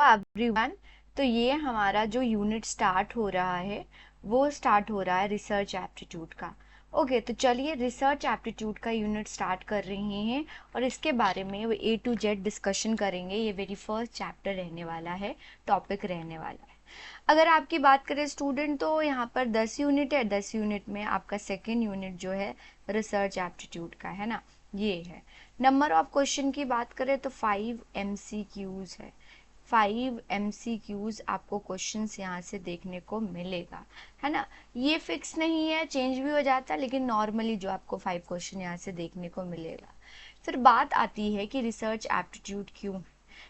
Everyone, तो ये हमारा जो यूनिट स्टार्ट हो रहा है वो स्टार्ट हो रहा है रिसर्च एप्टीट्यूड का। ओके, तो चलिए रिसर्च एप्टीट्यूड का यूनिट स्टार्ट कर रहे हैं और इसके बारे में वो A to Z डिस्कशन करेंगे। ये वेरी फर्स्ट चैप्टर रहने वाला है, टॉपिक रहने वाला है। अगर आपकी बात करें स्टूडेंट, तो यहाँ पर 10 यूनिट है। 10 यूनिट में आपका सेकेंड यूनिट जो है रिसर्च एप्टीट्यूड का है ना, ये है। नंबर ऑफ क्वेश्चन की बात करें तो 5 MCQs है। 5 MCQs आपको क्वेश्चंस यहाँ से देखने को मिलेगा, है ना। ये फिक्स नहीं है, चेंज भी हो जाता है, लेकिन नॉर्मली जो आपको 5 क्वेश्चन यहाँ से देखने को मिलेगा। फिर बात आती है कि रिसर्च एप्टीट्यूड क्यों,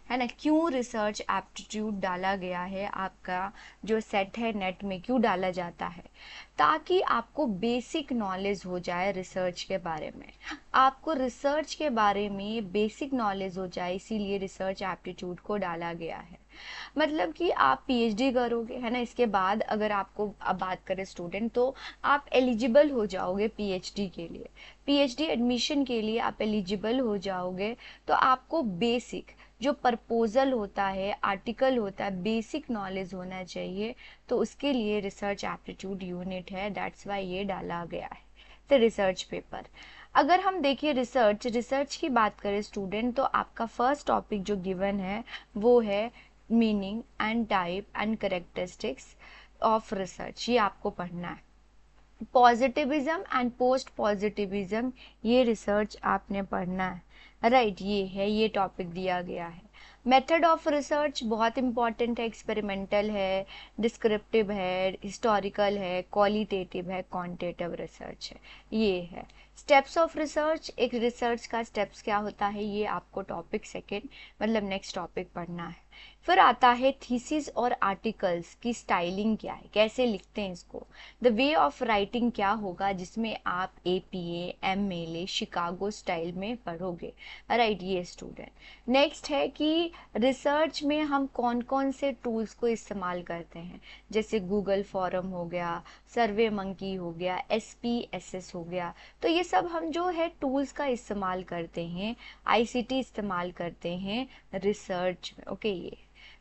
है ना, क्यों रिसर्च एप्टीट्यूड डाला गया है, आपका जो सेट है नेट में क्यों डाला जाता है, ताकि आपको बेसिक नॉलेज हो जाए रिसर्च के बारे में। आपको रिसर्च के बारे में बेसिक नॉलेज हो जाए, इसीलिए रिसर्च एप्टीट्यूड को डाला गया है। मतलब कि आप PhD करोगे, है ना, इसके बाद अगर आपको अब बात करें स्टूडेंट, तो आप एलिजिबल हो जाओगे PhD के लिए। PhD एडमिशन के लिए आप एलिजिबल हो जाओगे, तो आपको बेसिक जो प्रपोजल होता है, आर्टिकल होता है, बेसिक नॉलेज होना चाहिए। तो उसके लिए रिसर्च एप्टीट्यूड यूनिट है, दैट्स वाई ये डाला गया है। फिर रिसर्च पेपर, अगर हम देखिए रिसर्च की बात करें स्टूडेंट, तो आपका फर्स्ट टॉपिक जो गिवन है वो है meaning and type and characteristics of research, ये आपको पढ़ना है। पॉजिटिविज्म एंड पोस्ट पॉजिटिविज्म, ये रिसर्च आपने पढ़ना है, राइट। ये है, ये टॉपिक दिया गया है। मेथड ऑफ रिसर्च बहुत इंपॉर्टेंट है, एक्सपेरिमेंटल है, डिस्क्रिप्टिव है, हिस्टोरिकल है, क्वालिटेटिव है, क्वांटिटेटिव रिसर्च है, ये है। स्टेप्स ऑफ रिसर्च, एक रिसर्च का स्टेप्स क्या होता है, ये आपको टॉपिक सेकेंड मतलब नेक्स्ट टॉपिक पढ़ना है। फिर आता है थीसिस और आर्टिकल्स की स्टाइलिंग क्या है, कैसे लिखते हैं इसको, द वे ऑफ राइटिंग क्या होगा, जिसमें आप APA MLA शिकागो स्टाइल में पढ़ोगे, राइट, ये स्टूडेंट। नेक्स्ट है कि रिसर्च में हम कौन कौन से टूल्स को इस्तेमाल करते हैं, जैसे गूगल फॉरम हो गया, सर्वे मंकी हो गया, SPSS हो गया। तो ये सब हम जो है टूल्स का इस्तेमाल करते हैं, ICT इस्तेमाल करते हैं रिसर्च में। ओके, ये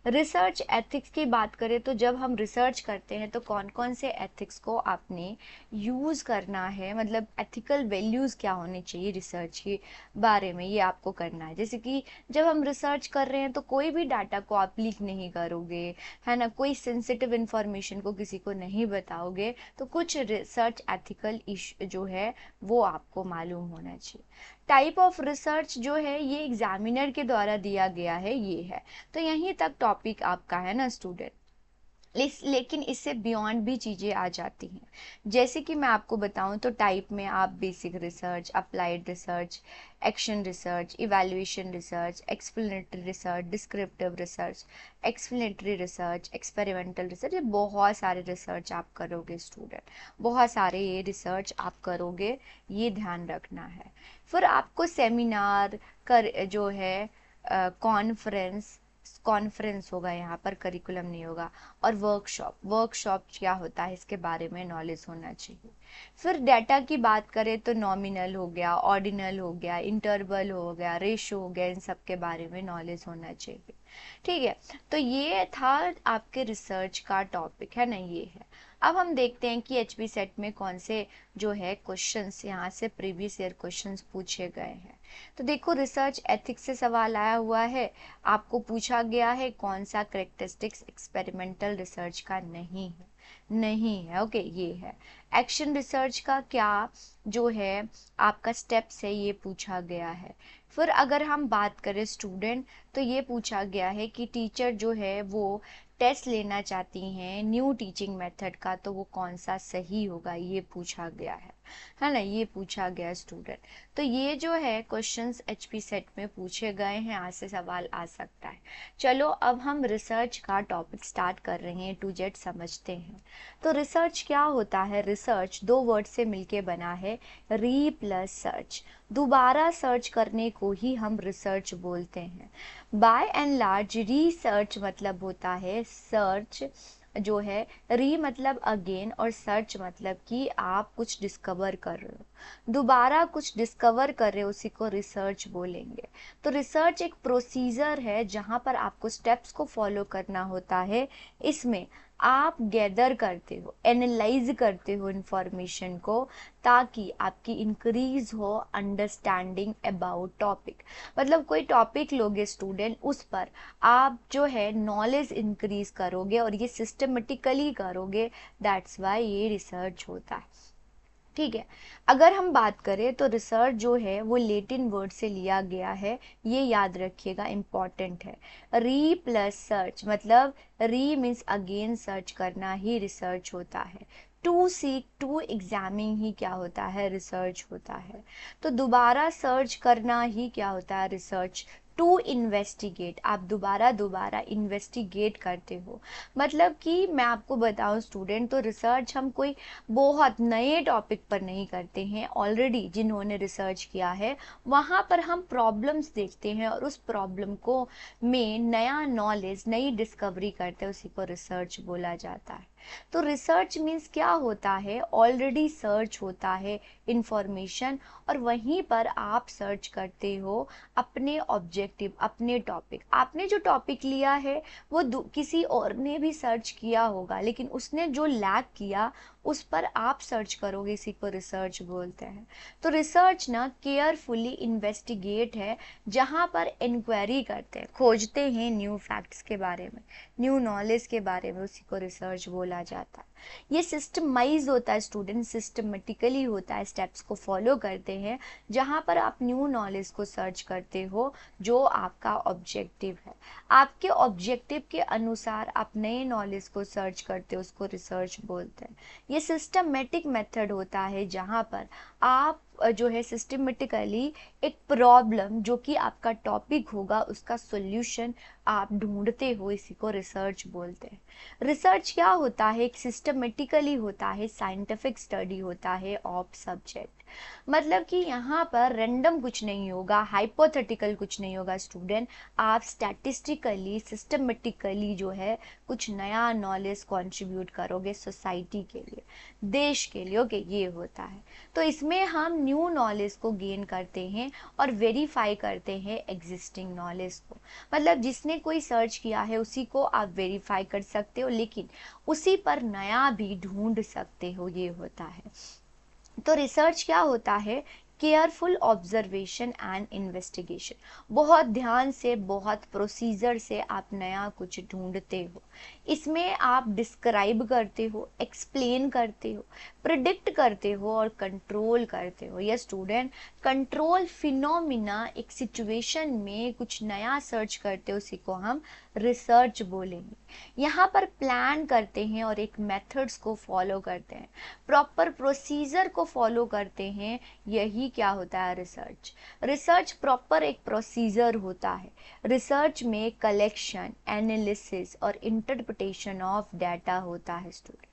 रिसर्च एथिक्स की बात करें, तो जब हम रिसर्च करते हैं तो कौन कौन से एथिक्स को आपने यूज़ करना है, मतलब एथिकल वैल्यूज़ क्या होने चाहिए रिसर्च के बारे में, ये आपको करना है। जैसे कि जब हम रिसर्च कर रहे हैं तो कोई भी डाटा को आप लीक नहीं करोगे, है ना, कोई सेंसिटिव इंफॉर्मेशन को किसी को नहीं बताओगे। तो कुछ रिसर्च एथिकल इशू जो है वो आपको मालूम होना चाहिए। टाइप ऑफ रिसर्च जो है ये एग्जामिनर के द्वारा दिया गया है, ये है। तो यहीं तक टॉपिक आपका है ना स्टूडेंट। लेकिन इससे बियॉन्ड भी चीज़ें आ जाती हैं। जैसे कि मैं आपको बताऊं तो टाइप में आप basic research, applied research, action research, evaluation research, explanatory research, descriptive research, explanatory research, experimental research, ये बहुत सारे रिसर्च आप करोगे स्टूडेंट, बहुत सारे ये रिसर्च आप करोगे, ये ध्यान रखना है। फिर आपको सेमिनार कर जो है कॉन्फ्रेंस कॉन्फ्रेंस होगा, यहाँ पर करिकुलम नहीं होगा। और वर्कशॉप क्या होता है इसके बारे में नॉलेज होना चाहिए। फिर डाटा की बात करें तो नॉमिनल हो गया, ऑर्डिनल हो गया, इंटरवल हो गया, रेशो हो गया, इन सब के बारे में नॉलेज होना चाहिए। ठीक है, तो ये था आपके रिसर्च का टॉपिक, है ना, ये है। अब हम देखते हैं कि HP सेट में कौन से जो है क्वेश्चंस यहाँ से प्रीवियस ईयर क्वेश्चंस पूछे गए हैं। तो देखो रिसर्च एथिक्स से सवाल आया हुआ है, आपको पूछा गया है कौन सा करेक्टरिस्टिक्स एक्सपेरिमेंटल रिसर्च का नहीं है। ओके, ये है। एक्शन रिसर्च का क्या जो है आपका स्टेप्स है, ये पूछा गया है। फिर अगर हम बात करें स्टूडेंट, तो ये पूछा गया है कि टीचर जो है वो टेस्ट लेना चाहती हैं न्यू टीचिंग मेथड का, तो वो कौन सा सही होगा, ये पूछा गया है ना, ये पूछा गया स्टूडेंट। तो ये जो है क्वेश्चंस HP सेट में पूछे गए हैं, आज से सवाल आ सकता है। चलो अब हम रिसर्च का टॉपिक स्टार्ट कर रहे हैं, टू जेड समझते हैं। तो रिसर्च क्या होता है, रिसर्च दो वर्ड से मिलके बना है, री प्लस सर्च, दोबारा सर्च करने को ही हम रिसर्च बोलते हैं। बाय एंड लार्ज रिसर्च मतलब होता है सर्च जो है, री मतलब अगेन और सर्च मतलब कि आप कुछ डिस्कवर कर रहे हो, दोबारा कुछ डिस्कवर कर रहे हो, उसी को रिसर्च बोलेंगे। तो रिसर्च एक प्रोसीजर है जहाँ पर आपको स्टेप्स को फॉलो करना होता है। इसमें आप गैदर करते हो, एनालाइज करते हो इंफॉर्मेशन को, ताकि आपकी इंक्रीज हो अंडरस्टैंडिंग अबाउट टॉपिक। मतलब कोई टॉपिक लोगे स्टूडेंट, उस पर आप जो है नॉलेज इंक्रीज करोगे और ये सिस्टमेटिकली करोगे, दैट्स वाई ये रिसर्च होता है। ठीक है, अगर हम बात करें तो रिसर्च जो है वो लेटिन वर्ड से लिया गया है, ये याद रखिएगा, इम्पॉर्टेंट है। री प्लस सर्च मतलब री मीन्स अगेन सर्च करना ही रिसर्च होता है। टू सीक टू एग्जामिन ही क्या होता है, रिसर्च होता है। तो दोबारा सर्च करना ही क्या होता है, रिसर्च। टू इन्वेस्टिगेट, आप दोबारा दोबारा इन्वेस्टिगेट करते हो। मतलब कि मैं आपको बताऊं स्टूडेंट, तो रिसर्च हम कोई बहुत नए टॉपिक पर नहीं करते हैं, ऑलरेडी जिन्होंने रिसर्च किया है वहाँ पर हम प्रॉब्लम्स देखते हैं और उस प्रॉब्लम को में नया नॉलेज, नई डिस्कवरी करते हैं, उसी को रिसर्च बोला जाता है। तो रिसर्च मीन्स क्या होता है, ऑलरेडी सर्च होता है इंफॉर्मेशन और वहीं पर आप सर्च करते हो अपने ऑब्जेक्टिव, अपने टॉपिक। आपने जो टॉपिक लिया है वो किसी और ने भी सर्च किया होगा, लेकिन उसने जो लैक किया उस पर आप सर्च करोगे, इसी को रिसर्च बोलते हैं। तो रिसर्च ना केयरफुली इन्वेस्टिगेट है, जहाँ पर इंक्वायरी करते हैं, खोजते हैं न्यू फैक्ट्स के बारे में, न्यू नॉलेज के बारे में, उसी को रिसर्च बोला जाता है। ये सिस्टमाइज होता है स्टूडेंट, सिस्टमेटिकली होता है, स्टेप्स को फॉलो करते हैं जहाँ पर आप न्यू नॉलेज को सर्च करते हो, जो आपका ऑब्जेक्टिव है। आपके ऑब्जेक्टिव के अनुसार आप नए नॉलेज को सर्च करते हो, उसको रिसर्च बोलते हैं। ये सिस्टमेटिक मेथड होता है जहाँ पर आप जो है सिस्टमेटिकली एक प्रॉब्लम जो कि आपका टॉपिक होगा उसका सॉल्यूशन आप ढूंढते हो, इसी को रिसर्च बोलते हैं। रिसर्च क्या होता है, एक सिस्टमेटिकली होता है, साइंटिफिक स्टडी होता है ऑफ सब्जेक्ट। मतलब कि यहाँ पर रैंडम कुछ नहीं होगा, हाइपोथेटिकल कुछ नहीं होगा स्टूडेंट, आप स्टैटिस्टिकली सिस्टमेटिकली जो है कुछ नया नॉलेज कंट्रीब्यूट करोगे सोसाइटी के लिए, देश के लिए। ओके, ये होता है। तो इसमें हम न्यू नॉलेज को गेन करते हैं और वेरीफाई करते हैं एग्जिस्टिंग नॉलेज को। मतलब जिसने कोई सर्च किया है उसी को आप वेरीफाई कर सकते हो, लेकिन उसी पर नया भी ढूंढ सकते हो, ये होता है। तो रिसर्च क्या होता है, केयरफुल ऑब्जर्वेशन एंड इन्वेस्टिगेशन। बहुत ध्यान से, बहुत प्रोसीजर से आप नया कुछ ढूंढते हो। इसमें आप डिस्क्राइब करते हो, एक्सप्लेन करते हो, प्रिडिक्ट करते हो और कंट्रोल करते हो। यस स्टूडेंट, कंट्रोल फिनोमिना, एक सिचुएशन में कुछ नया सर्च करते हो, उसी को हम रिसर्च बोलेंगे। यहाँ पर प्लान करते हैं और एक मेथड्स को फॉलो करते हैं, प्रॉपर प्रोसीजर को फॉलो करते हैं, यही क्या होता है, रिसर्च। रिसर्च प्रॉपर एक प्रोसीजर होता है। रिसर्च में कलेक्शन, एनालिसिस और इंटरप्रिटेशन ऑफ डाटा होता है स्टूडेंट।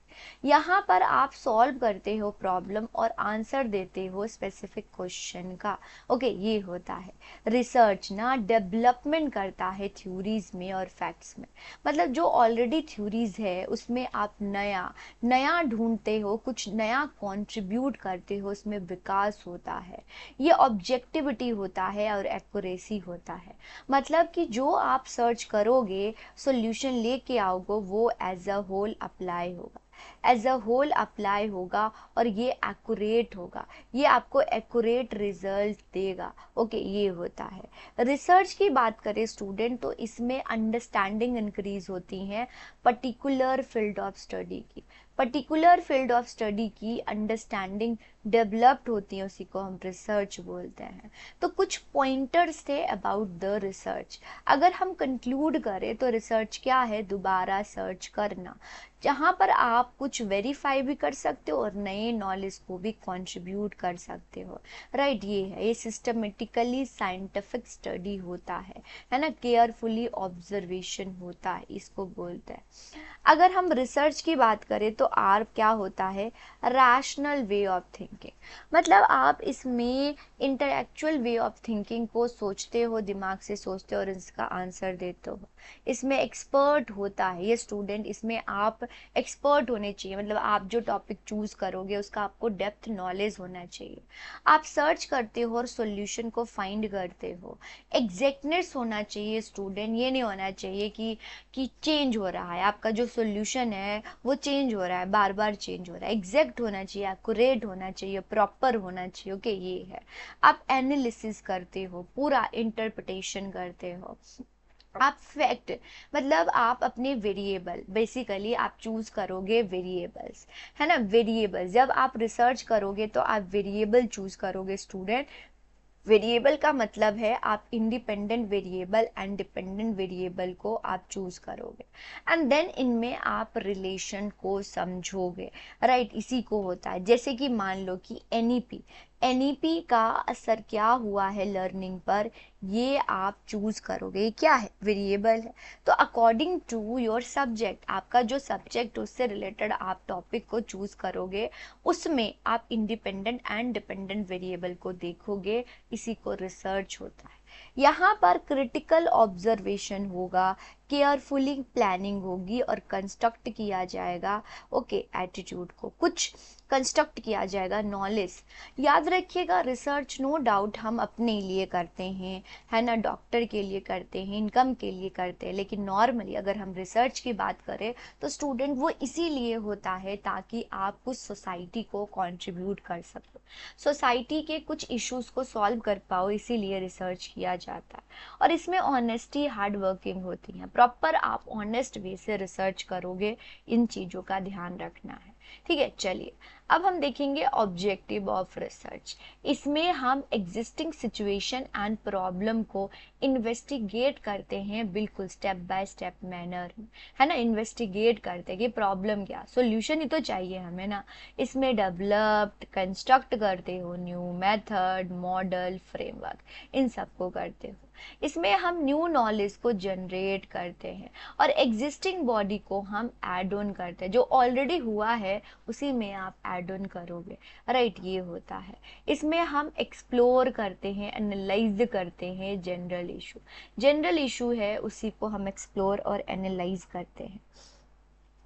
यहाँ पर आप सॉल्व करते हो प्रॉब्लम और आंसर देते हो स्पेसिफिक क्वेश्चन का। ओके, ये होता है। रिसर्च ना डेवलपमेंट करता है थ्योरीज में और फैक्ट्स में। मतलब जो ऑलरेडी थ्योरीज है उसमें आप नया नया ढूंढते हो, कुछ नया कंट्रीब्यूट करते हो, उसमें विकास होता है। ये ऑब्जेक्टिविटी होता है और एक्यूरेसी होता है। मतलब कि जो आप सर्च करोगे, सॉल्यूशन लेके आओगे, वो एज अ होल अप्लाई होगा, एज अ होल अप्लाई होगा और ये एक्यूरेट होगा, ये आपको एक्यूरेट रिजल्ट देगा। ओके, ये होता है। रिसर्च की बात करें स्टूडेंट, तो इसमें अंडरस्टैंडिंग इंक्रीज होती है पर्टिकुलर फील्ड ऑफ स्टडी की, पर्टिकुलर फील्ड ऑफ स्टडी की अंडरस्टैंडिंग डेवलप्ड होती है, उसी को हम रिसर्च बोलते हैं। तो कुछ पॉइंटर्स थे अबाउट द रिसर्च। अगर हम कंक्लूड करें तो रिसर्च क्या है, दोबारा सर्च करना, जहाँ पर आप कुछ वेरीफाई भी कर सकते हो और नए नॉलेज को भी कंट्रीब्यूट कर सकते हो। राइट, ये है, ये सिस्टमेटिकली साइंटिफिक स्टडी होता है ना, केयरफुली ऑब्जर्वेशन होता है, इसको बोलते हैं। अगर हम रिसर्च की बात करें तो आर क्या होता है, रैशनल वे ऑफ थिंकिंग। मतलब आप इसमें इंटेलेक्चुअल वे ऑफ थिंकिंग को सोचते हो, दिमाग से सोचते हो और इसका आंसर देते हो। इसमें एक्सपर्ट होता है ये स्टूडेंट, इसमें आप एक्सपर्ट होने चाहिए। मतलब आप जो टॉपिक चूज करोगे उसका आपको डेप्थ नॉलेज होना चाहिए। आप सर्च करते हो और सॉल्यूशन को फाइंड करते हो। एग्जैक्टनेस होना चाहिए स्टूडेंट, ये नहीं होना चाहिए कि चेंज हो रहा है, आपका जो सॉल्यूशन है वो चेंज हो रहा है, बार बार चेंज हो रहा है। एग्जैक्ट होना चाहिए, एक्यूरेट होना चाहिए, प्रॉपर होना चाहिए। ओके, ये है। आप एनालिसिस करते हो, पूरा इंटरप्रिटेशन करते हो। आप फैक्ट, मतलब आप अपने वेरिएबल, बेसिकली आप चूज करोगे वेरिएबल्स, है ना। वेरिएबल्स जब आप रिसर्च करोगे तो आप वेरिएबल चूज करोगे स्टूडेंट। वेरिएबल का मतलब है आप independent variable and dependent variable को आप चूज करोगे, एंड देन इनमें आप रिलेशन को समझोगे, राइट। इसी को होता है, जैसे कि मान लो कि एनईपी, एनईपी का असर क्या हुआ है लर्निंग पर, ये आप चूज करोगे। ये क्या है, वेरिएबल है। तो अकॉर्डिंग टू योर सब्जेक्ट, आपका जो सब्जेक्ट उससे रिलेटेड आप टॉपिक को चूज करोगे, उसमें आप इंडिपेंडेंट एंड डिपेंडेंट वेरिएबल को देखोगे। इसी को रिसर्च होता है। यहाँ पर क्रिटिकल ऑब्जर्वेशन होगा, केयरफुली प्लानिंग होगी और कंस्ट्रक्ट किया जाएगा, ओके, एटीट्यूड को कुछ कंस्ट्रक्ट किया जाएगा, नॉलेज। याद रखिएगा, रिसर्च नो डाउट हम अपने लिए करते हैं, है ना, डॉक्टर के लिए करते हैं, इनकम के लिए करते हैं, लेकिन नॉर्मली अगर हम रिसर्च की बात करें तो स्टूडेंट वो इसीलिए होता है ताकि आप कुछ सोसाइटी को कंट्रीब्यूट कर सको, सोसाइटी के कुछ इश्यूज को सॉल्व कर पाओ, इसीलिए रिसर्च किया जाता है। और इसमें ऑनेस्टी, हार्ड वर्किंग होती है, प्रॉपर आप ऑनेस्ट वे से रिसर्च करोगे, इन चीज़ों का ध्यान रखना है। ठीक है, चलिए अब हम देखेंगे ऑब्जेक्टिव ऑफ रिसर्च। इसमें हम एग्जिस्टिंग सिचुएशन एंड प्रॉब्लम को इन्वेस्टिगेट करते हैं, बिल्कुल स्टेप बाय स्टेप मैनर में, है ना। इन्वेस्टिगेट करते हैं कि प्रॉब्लम क्या, सॉल्यूशन ही तो चाहिए हमें ना। इसमें डेवलप्ड, कंस्ट्रक्ट करते हो, न्यू मेथड, मॉडल, फ्रेमवर्क, इन सबको करते हो। इसमें हम न्यू नॉलेज को जनरेट करते हैं और एग्जिस्टिंग बॉडी को हम ऐड ऑन करते हैं, जो ऑलरेडी हुआ है उसी में आप ऐड ऑन करोगे, राइट। ये होता है। इसमें हम एक्सप्लोर करते हैं, एनालाइज करते हैं जनरल इशू, जनरल इशू है उसी को हम एक्सप्लोर और एनालाइज करते हैं।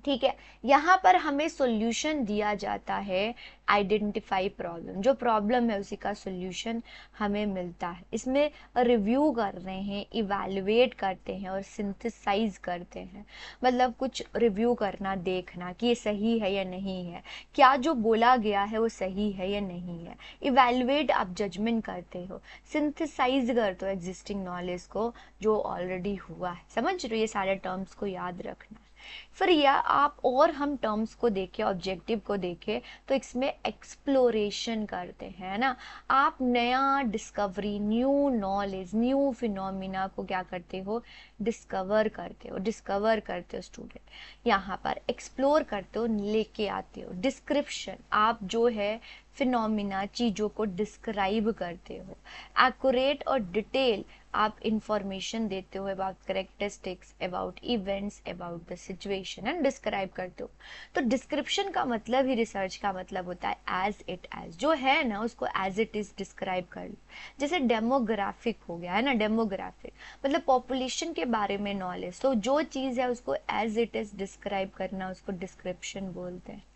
ठीक है, यहाँ पर हमें सॉल्यूशन दिया जाता है, आइडेंटिफाई प्रॉब्लम, जो प्रॉब्लम है उसी का सॉल्यूशन हमें मिलता है। इसमें रिव्यू कर रहे हैं, इवैल्यूएट करते हैं और सिंथेसाइज करते हैं। मतलब कुछ रिव्यू करना, देखना कि ये सही है या नहीं है, क्या जो बोला गया है वो सही है या नहीं है। इवैल्यूएट आप जजमेंट करते हो, सिंथेसाइज करते हो एग्जिस्टिंग नॉलेज को जो ऑलरेडी हुआ है। समझ रहे हो, ये सारे टर्म्स को याद रखना है। फिर या आप और हम टर्म्स को देखें, ऑब्जेक्टिव को देखें, तो इसमें एक्सप्लोरेशन करते हैं ना। आप नया discovery, new knowledge, new phenomena को क्या करते हो, डिस्कवर करते हो स्टूडेंट। यहाँ पर एक्सप्लोर करते हो, लेके आते हो। डिस्क्रिप्शन, आप जो है फिनोमिना, चीज़ों को डिस्क्राइब करते हो। एक्यूरेट और डिटेल, आप इंफॉर्मेशन देते हो about characteristics, about events, about the situation and describe करते हो। तो डिस्क्रिप्शन का मतलब ही, रिसर्च का मतलब होता है एज इट एज, जो है ना उसको एज इट इज डिस्क्राइब कर लो। जैसे डेमोग्राफिक हो गया, है ना, डेमोग्राफिक मतलब पॉपुलेशन के बारे में नॉलेज, तो जो चीज़ है उसको एज इट इज डिस्क्राइब करना, उसको डिस्क्रिप्शन बोलते हैं।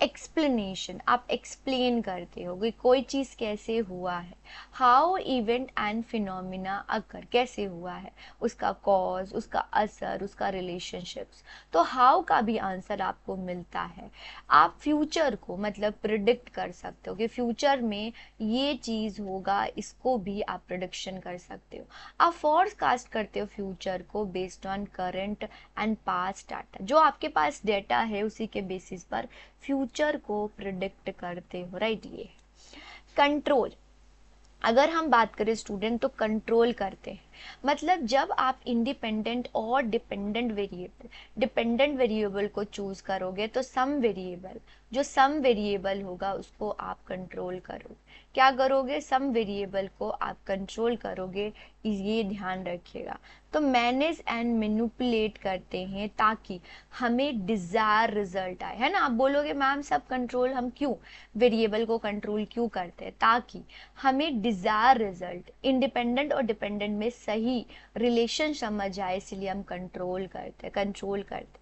एक्सप्लेनेशन, आप एक्सप्लेन करते हो कि कोई चीज़ कैसे हुआ है। हाउ इवेंट एंड फिनोमिना अकर, कैसे हुआ है, उसका कॉज, उसका असर, उसका रिलेशनशिप्स। तो हाउ का भी आंसर आपको मिलता है। आप फ्यूचर को मतलब प्रिडिक्ट कर सकते हो कि फ्यूचर में ये चीज़ होगा, इसको भी आप प्रिडिक्शन कर सकते हो। आप फोरकास्ट करते हो फ्यूचर को based on current and past data, जो आपके पास डेटा है उसी के बेसिस पर फ्यूचर को प्रिडिक्ट करते हो, राइट। ये कंट्रोल, अगर हम बात करें स्टूडेंट तो कंट्रोल करते हैं, मतलब जब आप इंडिपेंडेंट और डिपेंडेंट वेरिएबल को चूज करोगे तो सम वेरिएबल होगा उसको आप कंट्रोल करोगे। क्या करोगे? सम वेरिएबल को आप कंट्रोल करोगे, ये ध्यान रखिएगा। तो मैनेज एंड मैनिपुलेट करते हैं ताकि हमें डिजायर रिजल्ट आए, है ना। आप बोलोगे मैम सब कंट्रोल हम क्यों वेरिएबल को कंट्रोल क्यों करते हैं? ताकि हमें डिजायर रिजल्ट इंडिपेंडेंट और डिपेंडेंट में सही रिलेशन समझ आए, इसलिए हम कंट्रोल करते।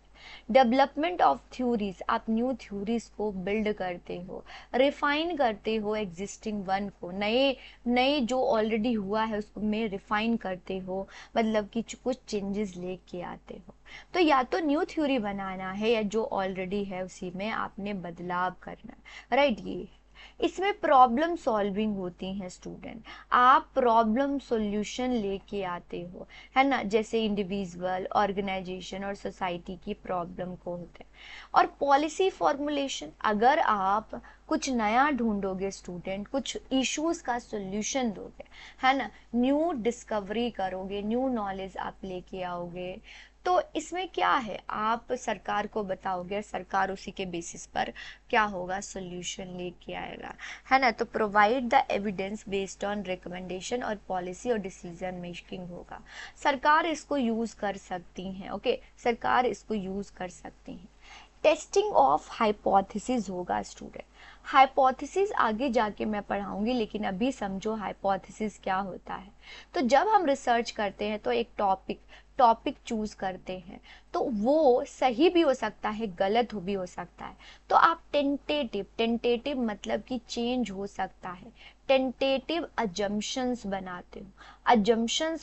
डेवलपमेंट ऑफ थ्योरीज, आप न्यू थ्योरीज को बिल्ड करते हो, रिफाइन करते हो एग्जिस्टिंग वन को, नए नए जो ऑलरेडी हुआ है उसको में रिफाइन करते हो, मतलब कि कुछ चेंजेस लेके आते हो। तो या तो न्यू थ्योरी बनाना है या जो ऑलरेडी है उसी में आपने बदलाव करना है, राइट। ये इसमें प्रॉब्लम सॉल्विंग होती है स्टूडेंट, आप प्रॉब्लम सॉल्यूशन लेके आते हो, है ना, जैसे इंडिविजुअल, ऑर्गेनाइजेशन और सोसाइटी की प्रॉब्लम को होते हैं। और पॉलिसी फॉर्मुलेशन, अगर आप कुछ नया ढूंढोगे स्टूडेंट, कुछ इश्यूज का सॉल्यूशन दोगे, है ना, न्यू डिस्कवरी करोगे, न्यू नॉलेज आप लेके आओगे, तो इसमें क्या है, आप सरकार को बताओगे, सरकार उसी के बेसिस पर क्या होगा, सॉल्यूशन लेके आएगा, है ना। तो provide the evidence based on recommendation और पॉलिसी और डिसीजन मेकिंग होगा। सरकार इसको यूज कर सकती हैं, ओके, सरकार इसको यूज कर सकती हैं। टेस्टिंग ऑफ हाइपोथेसिस होगा स्टूडेंट। हाइपोथेसिस आगे जाके मैं पढ़ाऊंगी, लेकिन अभी समझो हाइपोथेसिस क्या होता है। तो जब हम रिसर्च करते हैं तो एक टॉपिक चूज करते हैं, तो वो सही भी हो सकता है, गलत भी हो सकता है। तो आप टेंटेटिव मतलब कि चेंज हो सकता है, टेंटेटिव अजम्पशंस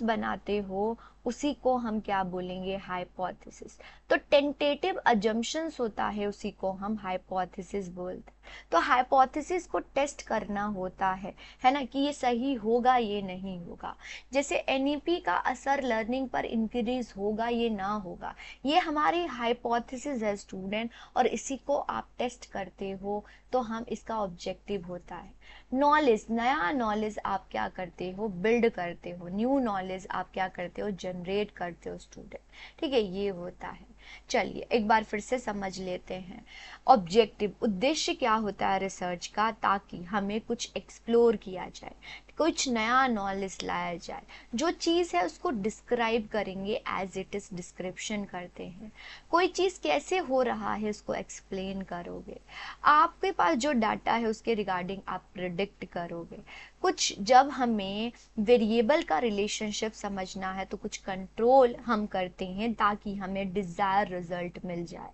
बनाते हो, उसी को हम क्या बोलेंगे, हाइपोथेसिस। तो टेंटेटिव अजम्पशंस होता है, उसी को हम हाइपोथेसिस बोलते हैं। तो हाइपोथेसिस को टेस्ट करना होता है ना, कि ये सही होगा ये नहीं होगा। जैसे एनईपी का असर लर्निंग पर इंक्रीज होगा ये ना होगा, ये हमारी हाइपोथेसिस है स्टूडेंट, और इसी को आप टेस्ट करते हो, तो हम इसका ऑब्जेक्टिव होता है। नॉलेज, नया नॉलेज आप क्या करते हो, बिल्ड करते हो, न्यू नॉलेज आप क्या करते हो, जनरेट करते हो स्टूडेंट, ठीक है, ये होता है। चलिए एक बार फिर से समझ लेते हैं। ऑब्जेक्टिव, उद्देश्य क्या होता है रिसर्च का, ताकि हमें कुछ एक्सप्लोर किया जाए, कुछ नया नॉलेज लाया जाए। जो चीज़ है उसको डिस्क्राइब करेंगे, एज इट इज डिस्क्रिप्शन करते हैं। कोई चीज़ कैसे हो रहा है उसको एक्सप्लेन करोगे। आपके पास जो डाटा है उसके रिगार्डिंग आप प्रिडिक्ट करोगे। कुछ जब हमें वेरिएबल का रिलेशनशिप समझना है तो कुछ कंट्रोल हम करते हैं ताकि हमें डिजायर रिजल्ट मिल जाए।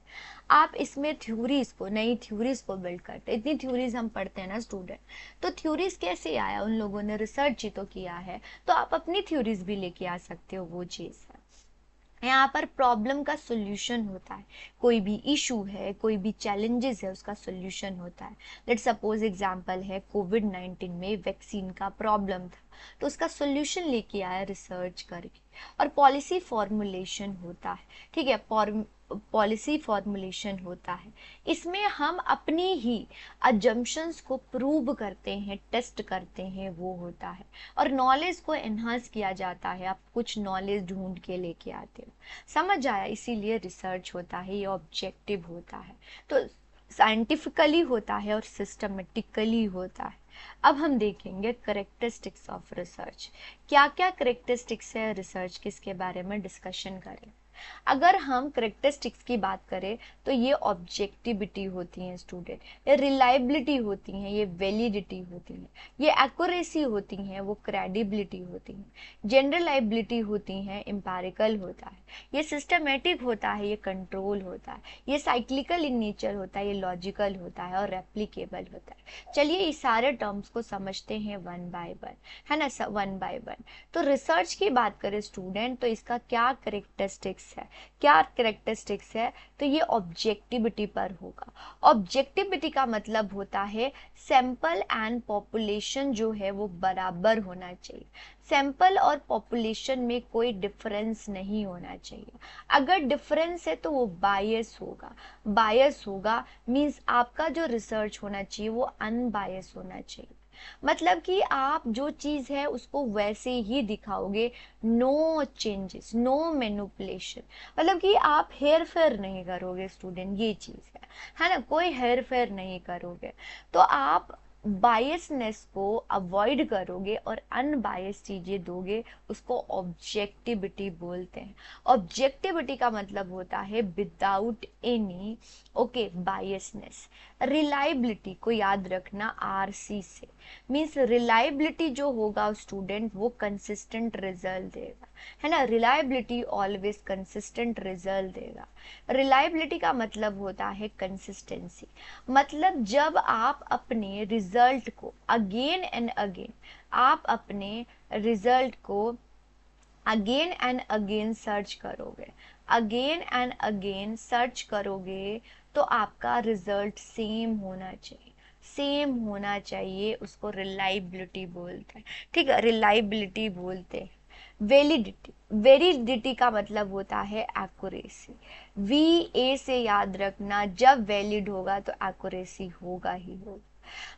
आप इसमें थ्योरीज को, नई थ्योरीज को बिल्ड करते हैं। इतनी थ्योरीज हम पढ़ते हैं ना स्टूडेंट, तो थ्योरीज कैसे आया, उन लोगों ने रिसर्च ही तो किया है, तो आप अपनी थ्योरीज भी लेके आ सकते हो, वो चीज़ है। यहाँ पर प्रॉब्लम का सोल्यूशन होता है, कोई भी इशू है, कोई भी चैलेंजेस है, उसका सोल्यूशन होता है। लेट सपोज एग्जांपल है कोविड-19 में वैक्सीन का प्रॉब्लम था, तो उसका सोल्यूशन लेके आया रिसर्च करके। और पॉलिसी फॉर्मुलेशन होता है, ठीक है, पॉलिसी फॉर्मुलेशन होता है। इसमें हम अपनी ही अजम्पशंस को प्रूव करते हैं, टेस्ट करते हैं, वो होता है। और नॉलेज को एनहांस किया जाता है, आप कुछ नॉलेज ढूंढ के लेके आते हो, समझ आया, इसीलिए रिसर्च होता है, ये ऑब्जेक्टिव होता है। तो साइंटिफिकली होता है और सिस्टमेटिकली होता है। अब हम देखेंगे करेक्टरिस्टिक्स ऑफ रिसर्च, क्या क्या करेक्टरिस्टिक्स है रिसर्च, किसके बारे में डिस्कशन करें। अगर हम करेक्टरिस्टिक्स की बात करें तो ये ऑब्जेक्टिविटी होती है स्टूडेंट, ये रिलायबिलिटी होती हैं, ये वैलिडिटी होती है, ये एक्यूरेसी होती हैं, वो क्रेडिबिलिटी होती हैं, जनरलाइबिलिटी होती हैं, एम्पेरिकल होता है, ये सिस्टमेटिक होता है, ये कंट्रोल होता है, ये साइक्लिकल इन नेचर होता है, ये लॉजिकल होता है और रेप्लिकेबल होता है। चलिए इस सारे टर्म्स को समझते हैं वन बाय वन, है ना, वन बाय वन। तो रिसर्च की बात करें स्टूडेंट, तो इसका क्या करेक्टरिस्टिक्स है, क्या करेक्टरिस्टिक्स है, तो ये ऑब्जेक्टिविटी पर होगा। ऑब्जेक्टिविटी का मतलब होता है सैंपल एंड पॉपुलेशन जो है वो बराबर होना चाहिए, सैंपल और पॉपुलेशन में कोई डिफरेंस नहीं होना चाहिए। अगर डिफरेंस है तो वो बायस होगा, बायस होगा मीन्स आपका जो रिसर्च होना चाहिए वो अनबायस होना चाहिए। मतलब कि आप जो चीज़ है उसको वैसे ही दिखाओगे, नो चेंजेस, नो मैनिपुलेशन, मतलब कि आप हेर फेर नहीं करोगे स्टूडेंट, ये चीज़ है ना, कोई हेर फेर नहीं करोगे। तो आप बायसनेस को अवॉइड करोगे और अनबायस चीज़ें दोगे, उसको ऑब्जेक्टिविटी बोलते हैं। ऑब्जेक्टिविटी का मतलब होता है without any okay biasness. Reliability को याद रखना आरसी से, मीन्स रिलायबिलिटी जो होगा स्टूडेंट वो कंसिस्टेंट रिजल्ट देगा, है ना, रिलायबिलिटी ऑलवेज कंसिस्टेंट रिजल्ट देगा। रिलायबिलिटी का मतलब होता है कंसिस्टेंसी, मतलब जब आप अपने रिजल्ट को अगेन एंड अगेन, आप अपने रिजल्ट को अगेन एंड अगेन सर्च करोगे, अगेन एंड अगेन सर्च करोगे, तो आपका रिजल्ट सेम होना चाहिए, सेम होना चाहिए, उसको रिलायबिलिटी बोलते हैं। ठीक है, रिलायबिलिटी बोलते हैं। वैलिडिटी, वैलिडिटी का मतलब होता है एक्यूरेसी। वी ए से याद रखना, जब वैलिड होगा तो एक्यूरेसी होगा ही होगा।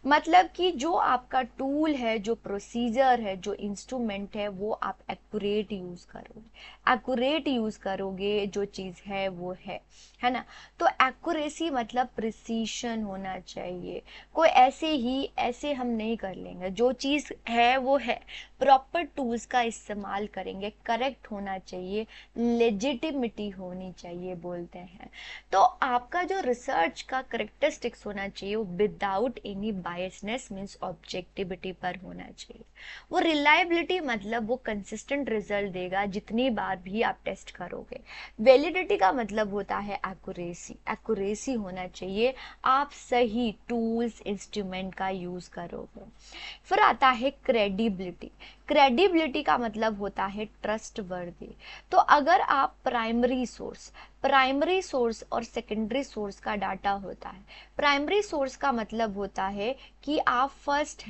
मतलब कि जो आपका टूल है, जो प्रोसीजर है, जो इंस्ट्रूमेंट है, वो आप एक्यूरेट यूज करोगे, एक्यूरेट यूज करोगे, जो चीज है वो है ना। तो एक्यूरेसी मतलब प्रिसीशन होना चाहिए, कोई ऐसे हम नहीं कर लेंगे, जो चीज है वो है, प्रॉपर टूल्स का इस्तेमाल करेंगे, करेक्ट होना चाहिए, लेजिटिमिटी होनी चाहिए बोलते हैं। तो आपका जो रिसर्च का करेक्टरिस्टिक्स होना चाहिए वो without any biasness means objectivity पर होना चाहिए। वो रिलायबिलिटी मतलब वो कंसिस्टेंट रिजल्ट देगा जितनी बार भी आप टेस्ट करोगे। वैलिडिटी का मतलब होता है एक्यूरेसी, एक्यूरेसी होना चाहिए, आप सही टूल्स इंस्ट्रूमेंट का यूज करोगे। फिर आता है क्रेडिबिलिटी। क्रेडिबिलिटी का मतलब होता है ट्रस्ट वर्दी। तो अगर आप प्राइमरी सोर्स और सेकेंडरी सोर्स का डाटा होता है, प्राइमरी सोर्स का मतलब होता है कि आप फर्स्ट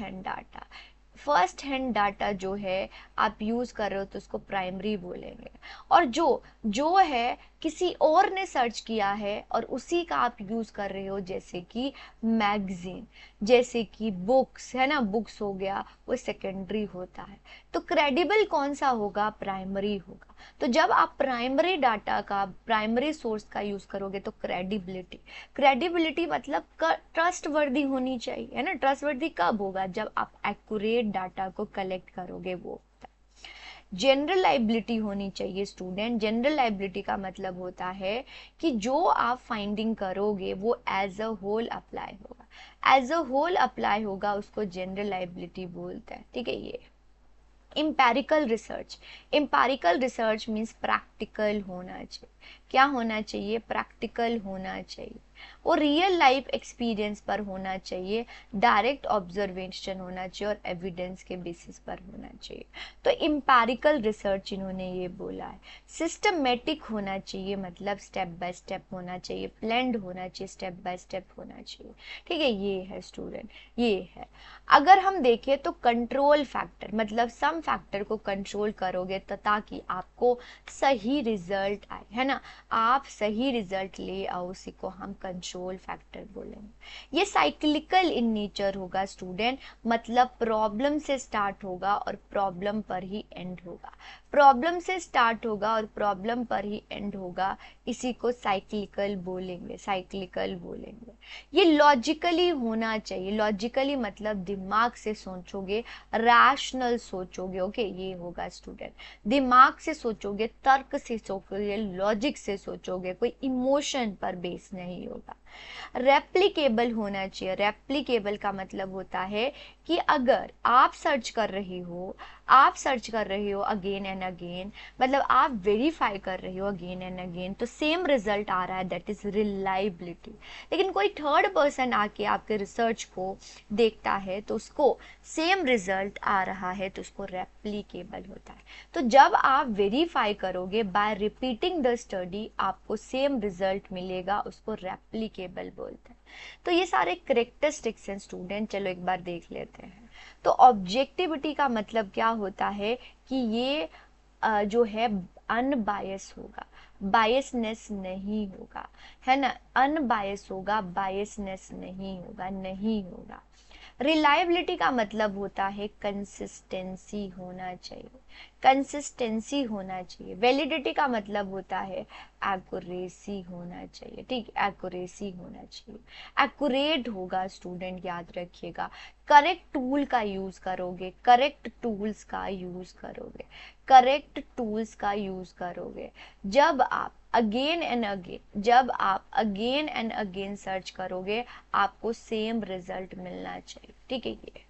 हैंड डाटा जो है आप यूज कर रहे हो तो उसको प्राइमरी बोलेंगे। और जो है किसी और ने सर्च किया है और उसी का आप यूज कर रहे हो, जैसे कि मैगजीन, जैसे कि बुक्स, है ना, बुक्स हो गया, वो सेकेंडरी होता है। तो क्रेडिबल कौन सा होगा, प्राइमरी होगा। तो जब आप प्राइमरी डाटा का, प्राइमरी सोर्स का यूज करोगे तो क्रेडिबिलिटी, क्रेडिबिलिटी मतलब ट्रस्ट वर्दी होनी चाहिए, है ना। ट्रस्ट वर्दी कब होगा, जब आप एक्यूरेट डाटा को कलेक्ट करोगे, वो। जनरल लाइबिलिटी होनी चाहिए स्टूडेंट। जनरल लाइबिलिटी का मतलब होता है कि जो आप फाइंडिंग करोगे वो एज अ होल अप्लाई होगा, एज अ होल अप्लाई होगा, उसको जनरल लाइबिलिटी बोलते हैं। ठीक है, ये empirical research. Empirical research means practical होना चाहिए। क्या होना चाहिए, प्रैक्टिकल होना चाहिए, वो रियल लाइफ एक्सपीरियंस पर होना चाहिए, डायरेक्ट ऑब्जर्वेशन होना चाहिए और एविडेंस के बेसिस पर होना चाहिए। तो इम्पेरिकल रिसर्च इन्होंने ये बोला है। सिस्टमेटिक होना चाहिए, मतलब स्टेप बाय स्टेप होना चाहिए, प्लान्ड होना चाहिए, स्टेप बाय स्टेप होना चाहिए। ठीक है, ये है स्टूडेंट, ये है। अगर हम देखें तो कंट्रोल फैक्टर, मतलब सम फैक्टर को कंट्रोल करोगे तो ताकि आपको सही रिजल्ट आए, है ना, आप सही रिजल्ट ले आओ, उसी को हम कंट्रोल फैक्टर बोलेंगे। ये साइक्लिकल इन नेचर होगा स्टूडेंट, मतलब प्रॉब्लम से स्टार्ट होगा और प्रॉब्लम पर ही एंड होगा, प्रॉब्लम से स्टार्ट होगा और प्रॉब्लम पर ही एंड होगा, इसी को साइक्लिकल बोलेंगे, साइक्लिकल बोलेंगे। ये लॉजिकली होना चाहिए, लॉजिकली मतलब दिमाग से सोचोगे, रैशनल सोचोगे, ओके, ये होगा स्टूडेंट। दिमाग से सोचोगे, तर्क से सोचोगे, लॉजिक से सोचोगे, कोई इमोशन पर बेस नहीं होगा। रेप्लिकेबल होना चाहिए। रेप्लिकेबल का मतलब होता है कि अगर आप सर्च कर रही हो, आप सर्च कर रहे हो अगेन एंड अगेन, मतलब आप वेरीफाई कर रहे हो अगेन एंड अगेन, तो सेम रिजल्ट आ रहा है, दैट इज रिलायबिलिटी। लेकिन कोई थर्ड पर्सन आके आपके रिसर्च को देखता है तो उसको सेम रिजल्ट आ रहा है, तो उसको रेप्लिकेबल होता है। तो जब आप वेरीफाई करोगे बाय रिपीटिंग द स्टडी, आपको सेम रिजल्ट मिलेगा, उसको रेप्लिकेबल बोलते हैं। तो ये सारे करेक्टरिस्टिक्स हैं स्टूडेंट, चलो एक बार देख लेते हैं। तो ऑब्जेक्टिविटी का मतलब क्या होता है कि ये जो है अनबायस होगा, बायसनेस नहीं होगा, है ना, अनबायस होगा, बायसनेस नहीं होगा, नहीं होगा। रिलायबिलिटी का मतलब होता है कंसिस्टेंसी होना चाहिए, कंसिस्टेंसी होना चाहिए। वैलिडिटी का मतलब होता है एक्यूरेसी होना चाहिए, ठीक, एक्यूरेसी होना चाहिए। एक्यूरेट होगा स्टूडेंट, याद रखिएगा। करेक्ट टूल का यूज करोगे, करेक्ट टूल्स का यूज करोगे, करेक्ट टूल्स का यूज करोगे। जब आप अगेन एंड अगेन सर्च करोगे, आपको सेम रिजल्ट मिलना चाहिए, ठीक है। ये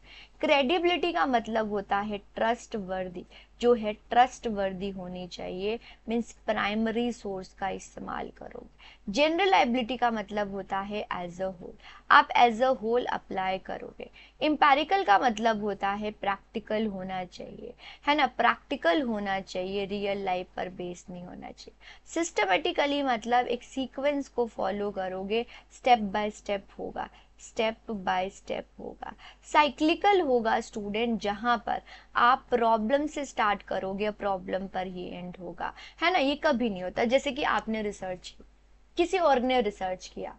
क्रेडिबिलिटी का मतलब होता है ट्रस्ट वर्दी, जो है ट्रस्ट वर्दी होनी चाहिए, मीन्स प्राइमरी सोर्स का इस्तेमाल करोगे। जनरल एबिलिटी का मतलब होता है एज अ होल, आप एज अ होल अप्लाई करोगे। इम्पेरिकल का मतलब होता है प्रैक्टिकल होना चाहिए, है ना, प्रैक्टिकल होना चाहिए, रियल लाइफ पर बेस्ड नहीं होना चाहिए। सिस्टमेटिकली मतलब एक सीक्वेंस को फॉलो करोगे, स्टेप बाय स्टेप होगा, स्टेप बाय स्टेप होगा। साइक्लिकल होगा स्टूडेंट, जहां पर आप प्रॉब्लम से स्टार्ट करोगे, प्रॉब्लम पर ये एंड होगा, है ना। ये कभी नहीं होता, जैसे कि आपने रिसर्च की, किसी और ने रिसर्च किया,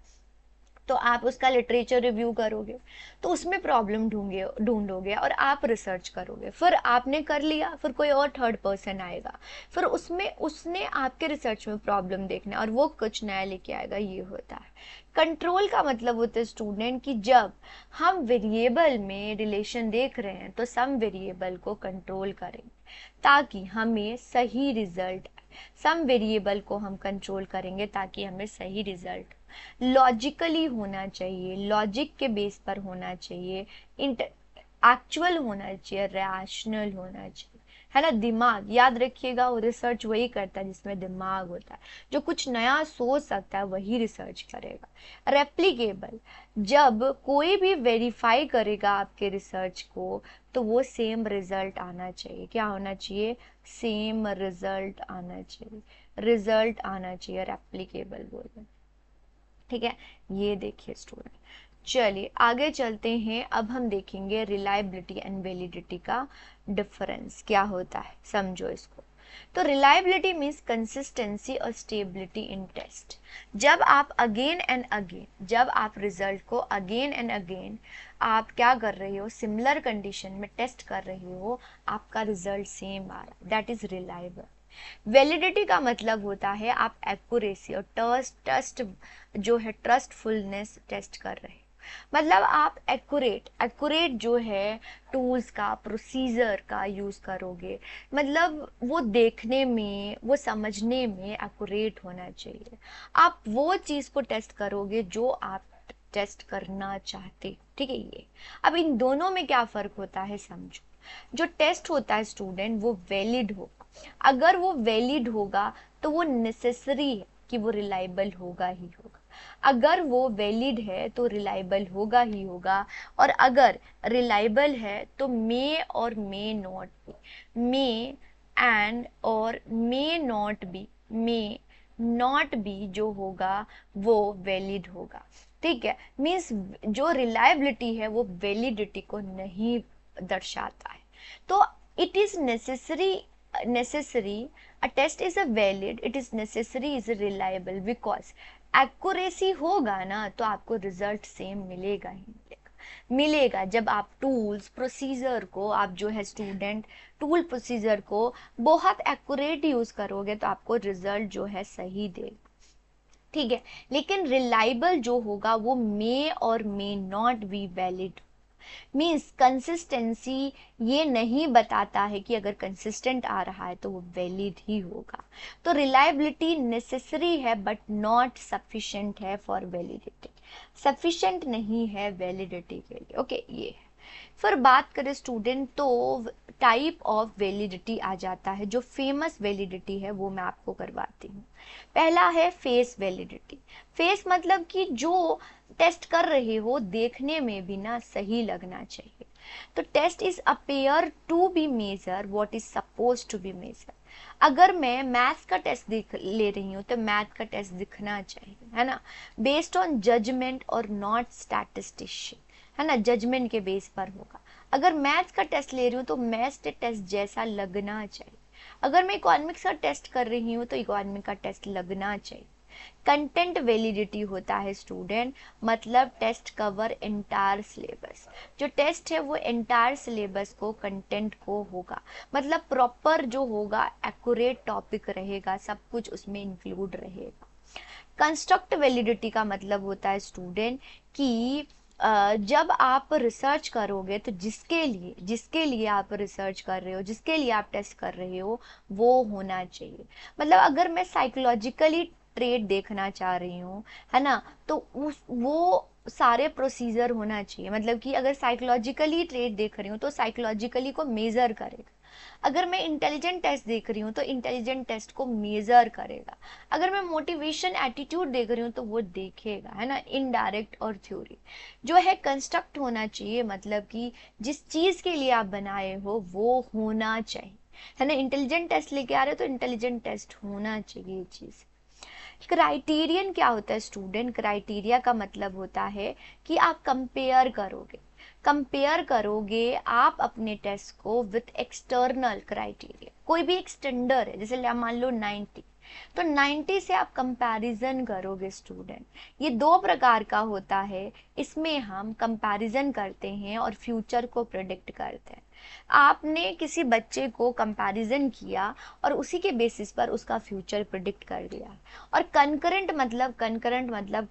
तो आप उसका लिटरेचर रिव्यू करोगे, तो उसमें प्रॉब्लम ढूंढोगे और आप रिसर्च करोगे, फिर आपने कर लिया, फिर कोई और थर्ड पर्सन आएगा, फिर उसमें उसने आपके रिसर्च में प्रॉब्लम देखना और वो कुछ नया लेके आएगा, ये होता है। कंट्रोल का मतलब होता है स्टूडेंट कि जब हम वेरिएबल में रिलेशन देख रहे हैं तो सम वेरिएबल को कंट्रोल करेंगे ताकि हमें सही रिजल्ट, सम वेरिएबल को हम कंट्रोल करेंगे ताकि हमें सही रिजल्ट। लॉजिकली होना चाहिए, लॉजिक के बेस पर होना चाहिए, एक्चुअल होना चाहिए, रैशनल होना चाहिए, है ना। दिमाग, याद रखिएगा, वो रिसर्च वही करता है जिसमें दिमाग होता है, जो कुछ नया सोच सकता है वही रिसर्च करेगा। रेप्लिकेबल, जब कोई भी वेरीफाई करेगा आपके रिसर्च को तो वो सेम रिजल्ट आना चाहिए, क्या होना चाहिए, सेम रिजल्ट आना चाहिए, रिजल्ट आना चाहिए, रेप्लिकेबल बोलते, ठीक है। ये देखिए स्टूडेंट, चलिए आगे चलते हैं। अब हम देखेंगे रिलायबिलिटी एंड वैलिडिटी का डिफरेंस क्या होता है, समझो इसको। तो रिलायबिलिटी मीन्स कंसिस्टेंसी और स्टेबिलिटी इन टेस्ट। जब आप अगेन एंड अगेन, जब आप रिजल्ट को अगेन एंड अगेन आप क्या कर रहे हो, सिमिलर कंडीशन में टेस्ट कर रहे हो, आपका रिजल्ट सेम आ रहा है, दैट इज रिलायबल। वैलिडिटी का मतलब होता है आप एक्यूरेसी और ट्रस्ट जो है, ट्रस्टफुलनेस टेस्ट कर रहे हैं, मतलब आप एक्यूरेट जो है टूल्स का, प्रोसीजर का यूज करोगे, मतलब वो देखने में, वो समझने में एक्यूरेट होना चाहिए। आप वो चीज को टेस्ट करोगे जो आप टेस्ट करना चाहते, ठीक है। ये अब इन दोनों में क्या फर्क होता है समझो। जो टेस्ट होता है स्टूडेंट वो वैलिड होगा, अगर वो वैलिड होगा तो वो नेसेसरी है कि वो रिलायबल होगा ही होगा, अगर वो वैलिड है तो रिलायबल होगा ही होगा, और अगर रिलायबल है तो मे और may not be, may and और may not be, may not be जो होगा वो वैलिड होगा, ठीक है। मीन्स जो रिलायबिलिटी है वो वैलिडिटी को नहीं दर्शाता है। तो it is necessary a test is a valid, it is necessary is a reliable, because accuracy होगा ना तो आपको रिजल्ट सेम मिलेगा ही मिलेगा। जब आप टूल्स प्रोसीजर को, आप जो है स्टूडेंट टूल प्रोसीजर को बहुत एक्यूरेट यूज करोगे तो आपको रिजल्ट जो है सही देगा, ठीक है। लेकिन रिलायबल जो होगा वो मे और may not be valid, means consistency ये नहीं बताता है कि अगर कंसिस्टेंट आ रहा है तो वो वैलिड ही होगा। तो रिलायबिलिटी नेसेसरी है बट नॉट सफिशिएंट है फॉर वैलिडिटी, सफिशिएंट नहीं है वैलिडिटी के लिए, ओके। ये है। फिर बात करें स्टूडेंट तो टाइप ऑफ वैलिडिटी आ जाता है, जो फेमस वैलिडिटी है वो मैं आपको करवाती हूँ। पहला है फेस वैलिडिटी। फेस मतलब कि जो टेस्ट कर रहे हो देखने में भी ना सही लगना चाहिए। तो test is appear to be major what is suppose to be major. अगर मैं मैथ्स का टेस्ट ले रही हूँ तो मैथ का टेस्ट दिखना चाहिए, है ना, बेस्ड ऑन जजमेंट और नॉट स्टैटिस्टिशियन, है ना, जजमेंट के बेस पर होगा। अगर मैथ्स का टेस्ट ले रही हूँ तो मैथ्स टेस्ट जैसा लगना चाहिए। अगर मैं इकोनॉमिक्स का टेस्ट कर रही हूँ तो इकोनॉमिक का टेस्ट लगना चाहिए। कंटेंट वैलिडिटी होता है स्टूडेंट, मतलब टेस्ट कवर एंटायर सिलेबस। जो टेस्ट है वो एंटायर सिलेबस को, कंटेंट को होगा, मतलब प्रॉपर जो होगा, एक्यूरेट टॉपिक रहेगा, सब कुछ उसमें इंक्लूड रहेगा। कंस्ट्रक्ट वैलिडिटी का मतलब होता है स्टूडेंट कि जब आप रिसर्च करोगे तो जिसके लिए आप रिसर्च कर रहे हो, जिसके लिए आप टेस्ट कर रहे हो, वो होना चाहिए। मतलब अगर मैं साइकोलॉजिकली ट्रेट देखना चाह रही हूँ, है ना, तो उस वो सारे प्रोसीजर होना चाहिए। मतलब कि अगर साइकोलॉजिकली ट्रेट देख रही हूँ तो साइकोलॉजिकली को मेजर करेगा। अगर मैं इंटेलिजेंट टेस्ट देख रही हूँ तो इंटेलिजेंट टेस्ट को मेजर करेगा। अगर मैं मोटिवेशन एटीट्यूड देख रही हूँ तो वो देखेगा, है ना, इनडायरेक्ट और थ्योरी। जो है कंस्ट्रक्ट होना चाहिए, मतलब कि जिस चीज के लिए आप बनाए हो वो होना चाहिए, है ना। इंटेलिजेंट टेस्ट लेके आ रहे हो तो इंटेलिजेंट टेस्ट होना चाहिए ये चीज। क्राइटेरियन क्या होता है स्टूडेंट? क्राइटेरिया का मतलब होता है कि आप कंपेयर करोगे आप अपने टेस्ट को विथ एक्सटर्नल क्राइटेरिया। कोई भी एक स्टैंडर्ड है, जैसे मान लो 90, तो 90 से आप कंपैरिजन करोगे स्टूडेंट। ये दो प्रकार का होता है, इसमें हम कंपैरिजन करते हैं और फ्यूचर को प्रेडिक्ट करते हैं। आपने किसी बच्चे को कंपैरिजन किया और उसी के बेसिस पर उसका फ्यूचर प्रिडिक्ट कर दिया। और कंकरेंट मतलब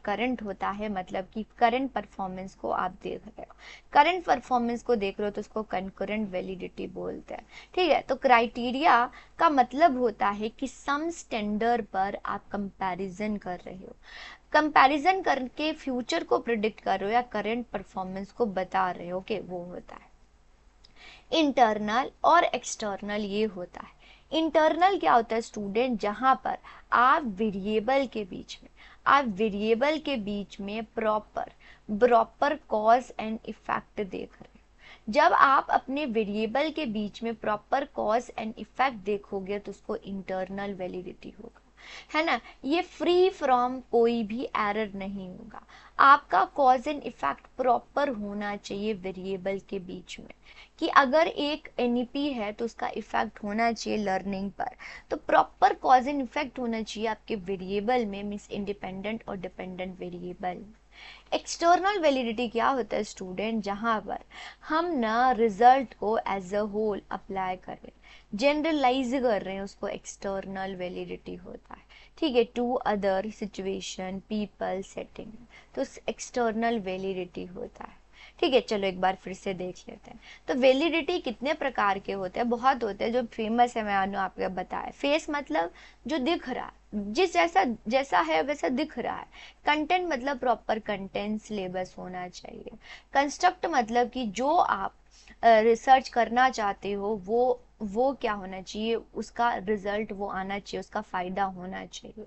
करंट होता है, मतलब कि करंट परफॉर्मेंस को आप देख रहे हो, करंट परफॉर्मेंस को देख रहे हो तो उसको कंकरेंट वैलिडिटी बोलते हैं। ठीक है, तो क्राइटेरिया का मतलब होता है कि सम स्टैंडर्ड पर आप कंपैरिजन कर रहे हो, कंपैरिजन करके फ्यूचर को प्रिडिक्ट कर रहे हो या करंट परफॉर्मेंस को बता रहे हो कि वो होता है। इंटरनल और एक्सटर्नल ये होता है। इंटरनल क्या होता है स्टूडेंट? जहां पर आप वेरिएबल के बीच में प्रॉपर कॉज एंड इफेक्ट देख रहे हो। जब आप अपने वेरिएबल के बीच में प्रॉपर कॉज एंड इफेक्ट देखोगे तो उसको इंटरनल वैलिडिटी होगा, है ना। ये फ्री फ्रॉम कोई भी एरर नहीं होगा। आपका कॉज एंड इफेक्ट प्रॉपर होना चाहिए वेरिएबल के बीच में, कि अगर एक एनईपी है तो उसका इफेक्ट होना चाहिए लर्निंग पर, तो प्रॉपर कॉज एंड इफेक्ट होना चाहिए आपके वेरिएबल में, मीन्स इंडिपेंडेंट और डिपेंडेंट वेरिएबल। एक्सटर्नल वैलिडिटी क्या होता है स्टूडेंट? जहां पर हम ना रिजल्ट को एज अ होल अप्लाई कर रहे हैं, जनरलाइज कर रहे हैं, उसको एक्सटर्नल वैलिडिटी होता है। ठीक है, to other situation, people, setting, तो एक्सटर्नल वैलिडिटी होता है। ठीक है, चलो एक बार फिर से देख लेते हैं। तो वैलिडिटी कितने प्रकार के होते हैं? बहुत होते हैं। जो फेमस है मैंने आपको बताया, फेस मतलब जो दिख रहा है, जिस जैसा है वैसा दिख रहा है। कंटेंट मतलब प्रॉपर कंटेंट सिलेबस होना चाहिए। कंस्ट्रक्ट मतलब कि जो आप रिसर्च करना चाहते हो वो क्या होना चाहिए, उसका रिजल्ट वो आना चाहिए, उसका फायदा होना चाहिए।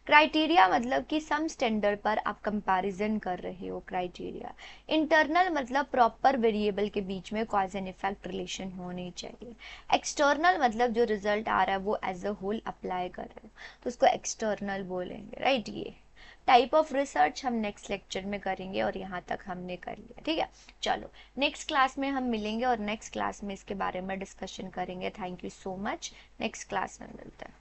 क्राइटेरिया मतलब कि सम स्टैंडर्ड पर आप कंपैरिजन कर रहे हो, क्राइटेरिया। इंटरनल मतलब प्रॉपर वेरिएबल के बीच में कॉज एंड इफेक्ट रिलेशन होनी चाहिए। एक्सटर्नल मतलब जो रिजल्ट आ रहा है वो एज अ होल अप्लाई कर रहे हो, तो उसको एक्सटर्नल बोलेंगे, राइट। ये टाइप ऑफ रिसर्च हम नेक्स्ट लेक्चर में करेंगे और यहाँ तक हमने कर लिया। ठीक है, चलो नेक्स्ट क्लास में हम मिलेंगे और नेक्स्ट क्लास में इसके बारे में डिस्कशन करेंगे। Thank you so much, next class में मिलते हैं।